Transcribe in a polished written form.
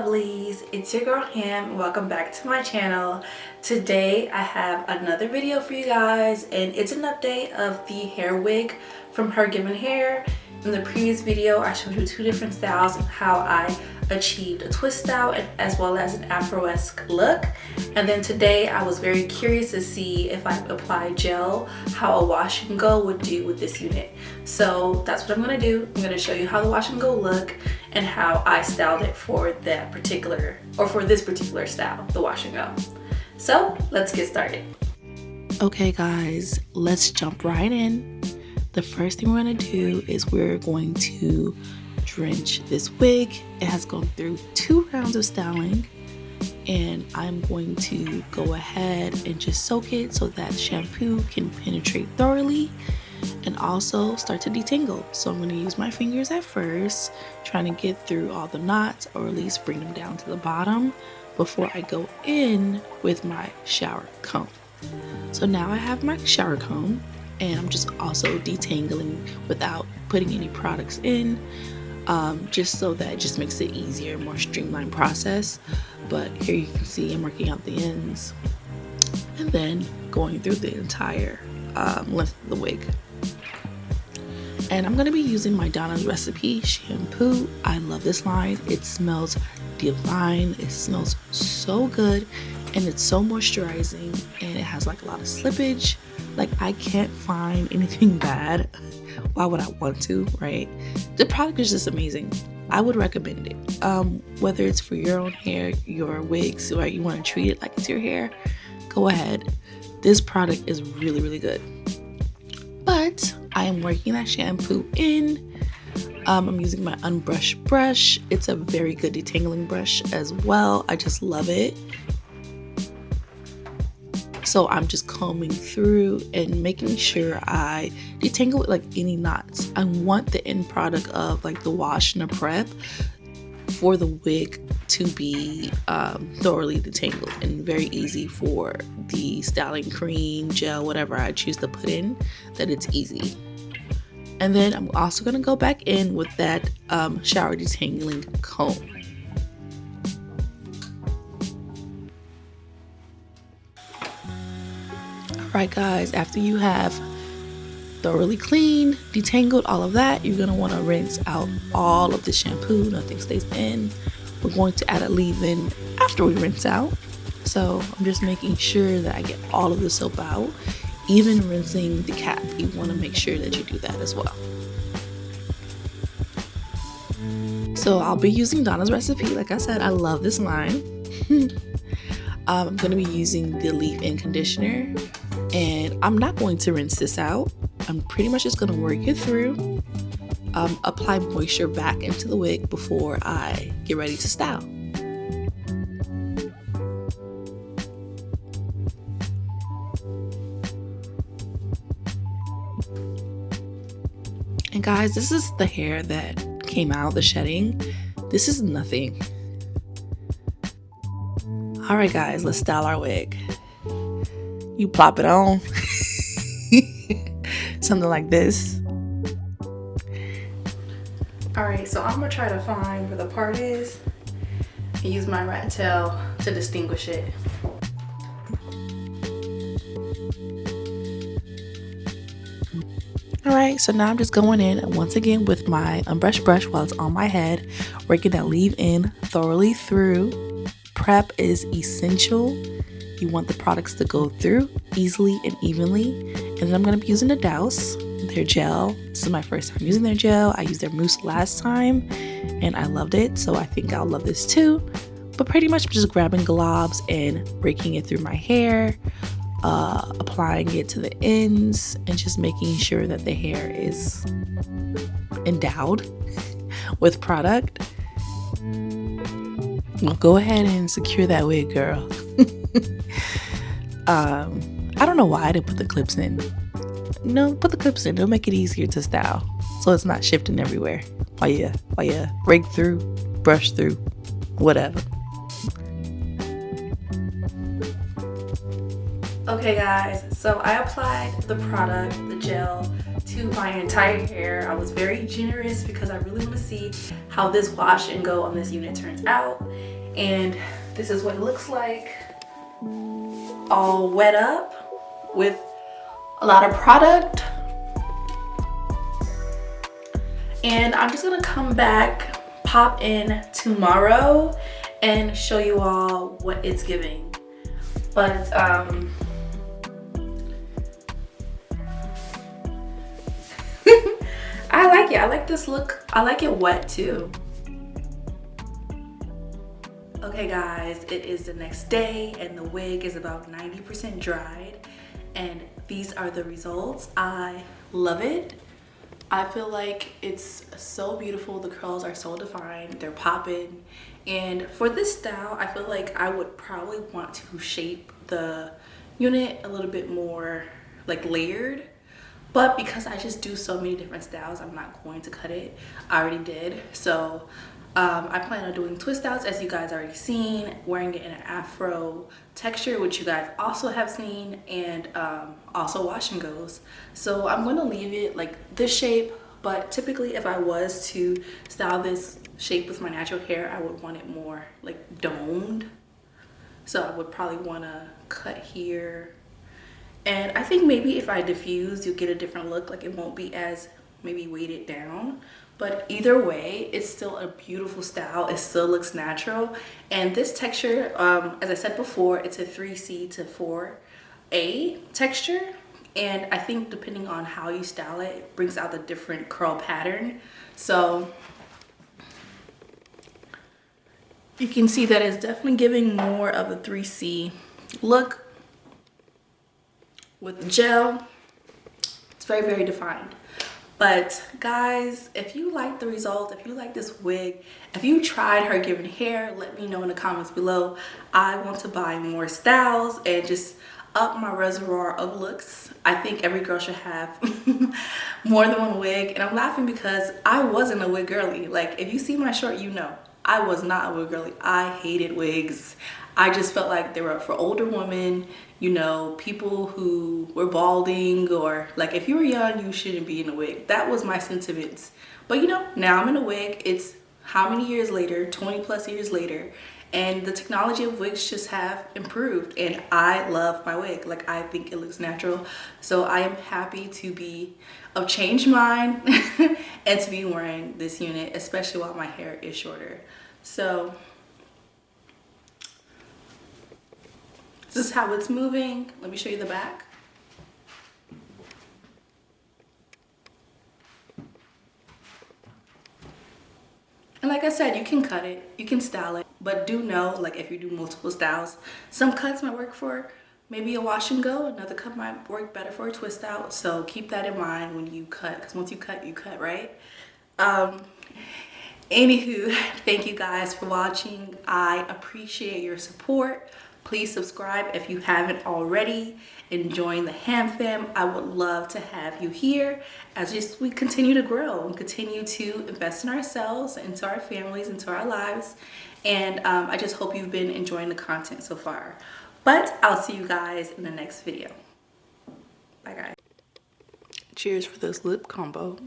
lovelies, it's your girl Ham. Welcome back to my channel. Today I have another video for you guys, and it's an update of the hair wig from HerGivenHair. In the previous video I showed you two different styles and how I achieved a twist style as well as an afro-esque look. And then today I was very curious to see if I apply gel, how a wash and go would do with this unit. So that's what I'm gonna do. I'm gonna show you how the wash and go look and how I styled it for that particular, or for this particular style, the wash and go. So let's get started. Okay guys, let's jump right in. The first thing we're gonna do is we're going to drench this wig. It has gone through 2 rounds of styling, and I'm going to go ahead and just soak it so that shampoo can penetrate thoroughly and also start to detangle. So I'm going to use my fingers at first, trying to get through all the knots, or at least bring them down to the bottom before I go in with my shower comb. So now I have my shower comb, and I'm just also detangling without putting any products in, just so that it just makes it easier, more streamlined process. But here you can see I'm working out the ends and then going through the entire length of the wig. And I'm going to be using my Donna's Recipe shampoo. I love this line. It smells divine. It smells so good, and it's so moisturizing, and it has like a lot of slippage. Like, I can't find anything bad. Why would I want to, right? The product is just amazing. I would recommend it. Whether it's for your own hair, your wigs, or you want to treat it like it's your hair, go ahead. This product is really, really good. But I am working that shampoo in. I'm using my unbrushed brush. It's a very good detangling brush as well. I just love it. So I'm just combing through and making sure I detangle it like any knots. I want the end product of like the wash and the prep for the wig to be thoroughly detangled and very easy for the styling cream, gel, whatever I choose to put in, that it's easy. And then I'm also going to go back in with that shower detangling comb. Alright guys, after you have thoroughly cleaned, detangled, all of that, you're going to want to rinse out all of the shampoo. Nothing stays in. We're going to add a leave-in after we rinse out. So I'm just making sure that I get all of the soap out. Even rinsing the cap, you want to make sure that you do that as well. So I'll be using Donna's Recipe. Like I said, I love this line. I'm going to be using the leave-in conditioner, and I'm not going to rinse this out. I'm pretty much just going to work it through, apply moisture back into the wig before I get ready to style. And guys, this is the hair that came out, the shedding. This is nothing. Alright guys, let's style our wig. You plop it on. Something like this. Alright, so I'm going to try to find where the part is and use my rat tail to distinguish it. Alright, so now I'm just going in once again with my unbrushed brush while it's on my head, working that leave-in thoroughly through. Prep is essential. You want the products to go through easily and evenly. And then I'm going to be using the Douse, their gel. This is my first time using their gel. I used their mousse last time and I loved it, so I think I'll love this too. But pretty much I'm just grabbing globs and breaking it through my hair, applying it to the ends, and just making sure that the hair is endowed with product. Well, go ahead and secure that wig, girl. I don't know why I didn't put the clips in. No, put the clips in. It'll make it easier to style, so it's not shifting everywhere while you rake through, brush through, whatever. Okay guys, so I applied the product, the gel, to my entire hair. I was very generous because I really want to see how this wash and go on this unit turns out. And this is what it looks like, all wet up with a lot of product. And I'm just gonna come back, pop in tomorrow and show you all what it's giving. But I like it. I like this look. I like it wet too. Okay guys, it is the next day and the wig is about 90% dried, and these are the results. I love it. I feel like it's so beautiful. The curls are so defined, they're popping. And for this style, I feel like I would probably want to shape the unit a little bit more like layered. But because I just do so many different styles, I'm not going to cut it. I already did. So I plan on doing twist outs, as you guys already seen, wearing it in an afro texture, which you guys also have seen, and also wash and goes. So I'm going to leave it like this shape, but typically if I was to style this shape with my natural hair, I would want it more like domed. So I would probably want to cut here. And I think maybe if I diffuse, you'll get a different look. Like it won't be as maybe weighted down. But either way, it's still a beautiful style. It still looks natural. And this texture, as I said before, it's a 3C to 4A texture. And I think depending on how you style it, it brings out the different curl pattern. So you can see that it's definitely giving more of a 3C look. With the gel, it's very, very defined. But guys, if you like the result, if you like this wig, if you tried HerGivenHair, let me know in the comments below. I want to buy more styles and just up my reservoir of looks. I think every girl should have more than one wig. And I'm laughing because I wasn't a wig girly. Like if you see my short, you know I was not a wig girly. I hated wigs. I just felt like they were for older women, you know, people who were balding, or like if you were young, you shouldn't be in a wig. That was my sentiments. But you know, now I'm in a wig. It's how many years later, 20 plus years later, and the technology of wigs just have improved, and I love my wig. Like I think it looks natural. So I am happy to be of changed mind and to be wearing this unit, especially while my hair is shorter. So this is how it's moving. Let me show you the back. And like I said, you can cut it, you can style it, but do know, like if you do multiple styles, some cuts might work for maybe a wash and go, another cut might work better for a twist out. So keep that in mind when you cut, because once you cut, right? Anywho, thank you guys for watching. I appreciate your support. Please subscribe if you haven't already, and join the Ham Fam. I would love to have you here as we continue to grow and continue to invest in ourselves, into our families, into our lives. And I just hope you've been enjoying the content so far. But I'll see you guys in the next video. Bye guys. Cheers for this lip combo.